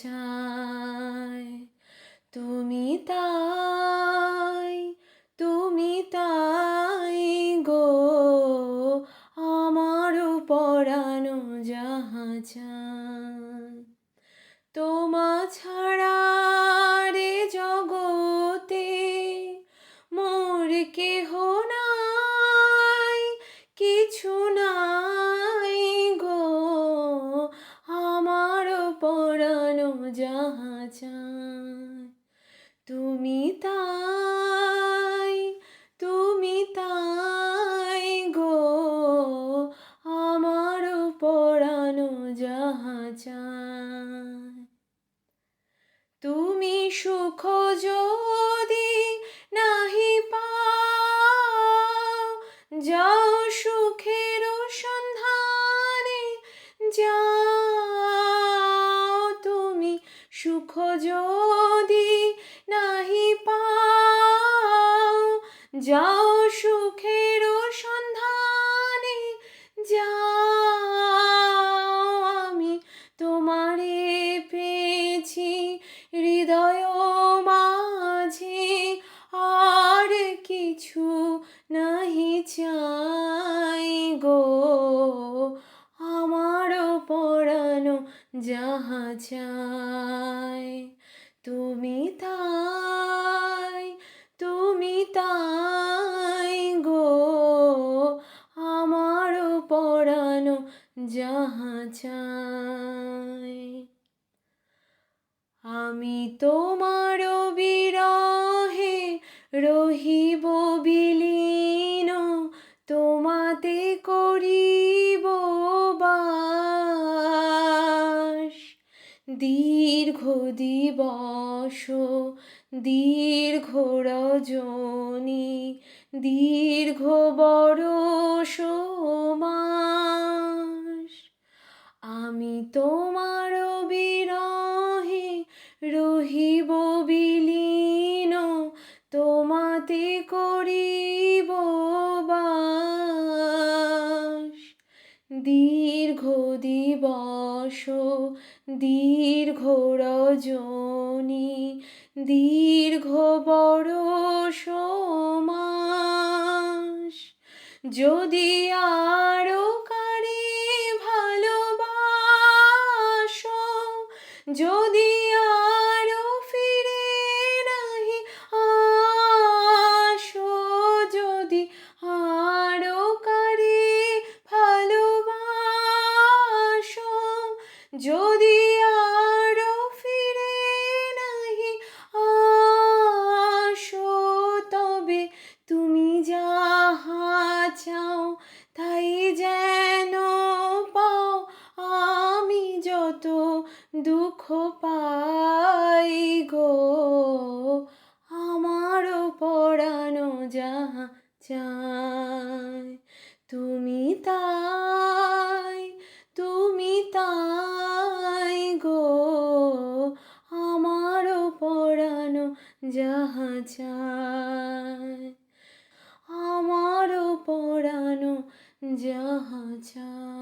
চায়। তুমি তাই, তুমি তাই গো, আমারও পরানো যাহা চায়। তোমা ছাড়া রে জগতে মোর কেহ নাই, কিছু নাই গো, আমারও পরানো যাহা চায়। তুমি তাই, তুমি তাই গো, আমারও পরানো যাহা চায়। তুমি সুখ যদি নাহি পাও, যাও সুখের সন্ধানে যাও। তুমি সুখ যদি নাহি পাও, যাও সুখের সন্ধানে যাও। আমি তোমারে পেয়েছি হৃদয় মাঝে, আর কিছু নাহি চাই গো, আমারও পরানো যাহা চায়। তুমি তাই, তুমি তাই গো, আমারও পরানো যাহা চায়। আমি তোমার বিরহে রহিব বিলীন, তোমাতে করিব বাস। দীর্ঘ দিবস, দীর্ঘ রজনী, দীর্ঘ বরষ মাস। আমি তোমার বিরহে রহিব বিলীন, তোমাতে করিব বাস। দীর্ঘ দিবস, দীর্ঘ রজনী, দীর্ঘ বরষ মাস। যদি আরো কারে ভালোবাসো, যদি আরো ফিরে নাহি আসো, যদি আরো কারে ভালোবাসো, যদি আরো ফিরে নাহি আসো, তবে তুমি যাহা চাও তাই যেন পাও। আমি যত দুঃখ পাই গো, আমারও পরানো যাহা চায়। তুমি তাই, তুমি তাই গো, আমারও পরানো যাহা চায়, আমারও পরানো যাহা চায়।